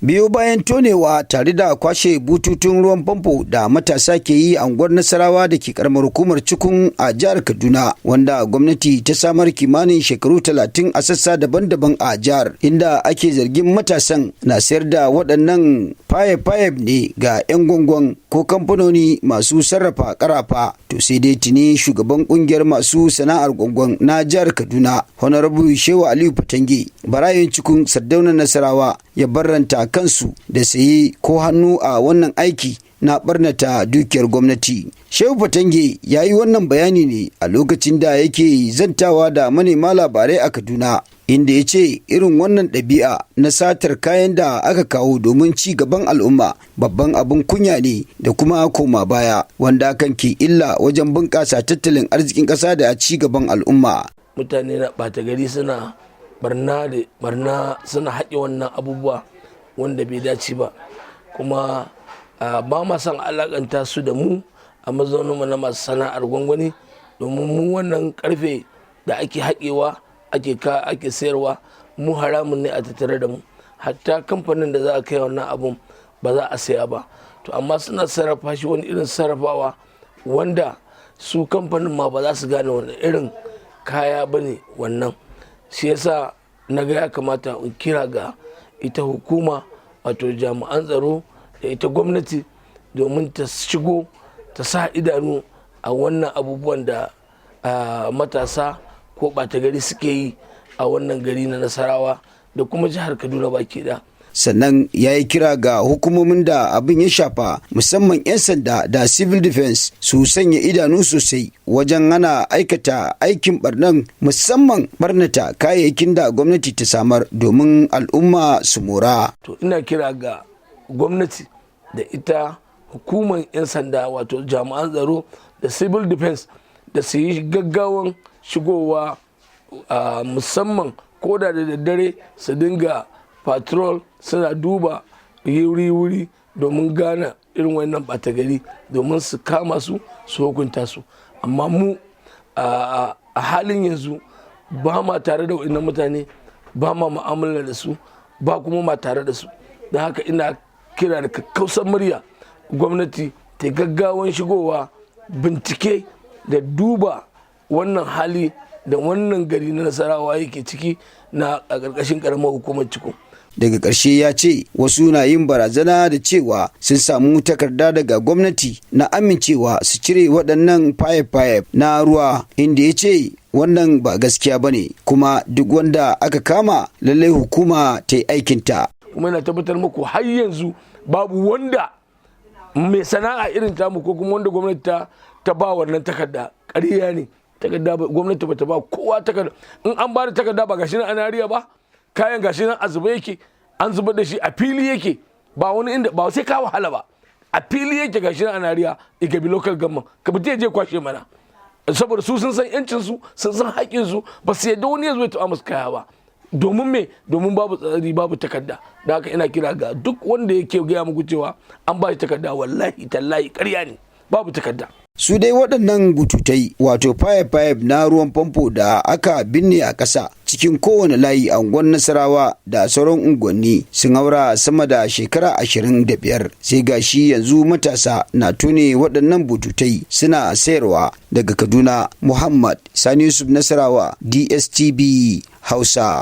Biyo bayan tonewa tare da kwashe bututun ruwan famfo da matasa ke yi a unguwar Nasarawa da ke karamar hukumar Cikun a jihar Kaduna, wanda gwamnati ta samar kimanin shekaru 30 a sassa daban-daban a jihar, inda ake zargin matasan na sayar da waɗannan fayef ne ga 'yan gwangwan ko kamfanoni masu sarrafa karafa. To sai dai tuni shugaban kungiyar masu sana'ar gwangwan na jihar Kaduna, Honorable Shehu Aliyu Fatange, barayin Cikun Sardaunar Nasarawa, ya barranta kansu da saye ko hannu a wannan aiki na barnata dukiyar gwamnati. Shehu Fatange ya yi wannan bayani ne a lokacin da yake zantawa da manema labarai a Kaduna, inda ya ce irin wannan ɗabi'a na satar kayan da aka kawo domin ci gaban al'umma babban abin kunya ne da kuma koma baya, wanda kan ke illa wajen bunƙasa tattalin arzikin ƙasa da ci gaban al'umma. Mutane na ɓata gari suna barna suna haƙe wannan abubuwa wanda bai dace ba, kuma ba ma son alakanta su da mu a mazauninmu na masu sana'ar gwangwani, domin mu wannan karfe da ake haƙewa ake sayarwa mu haramun ne a tattare da mu. Hatta kamfanin da za a kai wannan abun ba za a saya ba, to amma suna sarrafa shi wani irin sarrafawa wanda su kamfanin ma ba za su gane wani irin kaya ba ne wannan. Shi yasa na ga ya kamata in kira ga ita hukuma, wato jami'an tsaro da ita gwamnati, domin ta shigo ta sa idanu a wannan abubuwan da matasa ko ɓata gari suke yi a wannan gari na Nasarawa da kuma jihar Kaduna baki da. Sannan ya yi kira ga hukumomin da abin ya shafa, musamman 'yan sanda da civil defense, su sanya idanu sosai wajen hana aikata aikin barnan, musamman barnata kayayyakin da gwamnati ta samar domin al'umma su mora. To ina kira ga gwamnati da ita hukumar 'yan sanda, wato jami'an tsaro da civil defense, da su yi gaggawan shigowa musamman ko da daddare su dinga patrol suna duba wuri domin gane irin wannan ɓata gari, domin su kama su hukunta su. amma mu a halin yanzu ba ma tare da waɗannan mutane, ba ma mu'amala da su, ba kuma ma tare da su. don haka ina kira da kakkausar murya gwamnati ta gaggawan shigowa bincike da duba wannan hali da wannan gari na Nasarawa yake ciki na a ƙarƙashin ƙaramar hukumar Cikun. Daga ƙarshe ya ce wasu na yin barazana da cewa sun samu takarda daga gwamnati na amincewa su cire waɗannan fayef na ruwa, inda ya ce wannan ba gaskiya ba ne, kuma duk wanda aka kama lallai hukuma ta yi aikinta. Kuma yana tabbatar muku har yanzu babu wanda mai sana'a irin tamu ko kuma wanda gwamnati ta ba wannan takarda. Ƙarya ne, takarda gwamnati ba ta ba kowa takarda. In an ba da takarda ba gashi nan ana riya ba, kayan gashi nan a zuba yake, an zuba da shi a fili yake, ba wani inda ba sai ka wahala ba, a fili yake gashi nan ana riya Igabi local government, ka fita je kwashe mana, saboda su sun san yancin su, sun san haƙƙin su, ba su yadda wani ya zo ya taɓa musu kaya ba. Domin me? Domin babu tsari, babu takarda. Da haka ina kira ga duk wanda yake gaya muku cewa an ba shi takarda, wallahi tallahi ƙarya ne, babu takarda. Su dai waɗannan bututai, wato fayef na ruwan famfo da aka binne a ƙasa cikin kowane layi a unguwar Nasarawa da sauran unguwanni, sun haura sama da shekara 25. Sai gashi yanzu matasa na tone waɗannan bututai suna sayarwa. Daga Kaduna, Muhammad Sani Yusuf, Nasarawa, DSTV Hausa.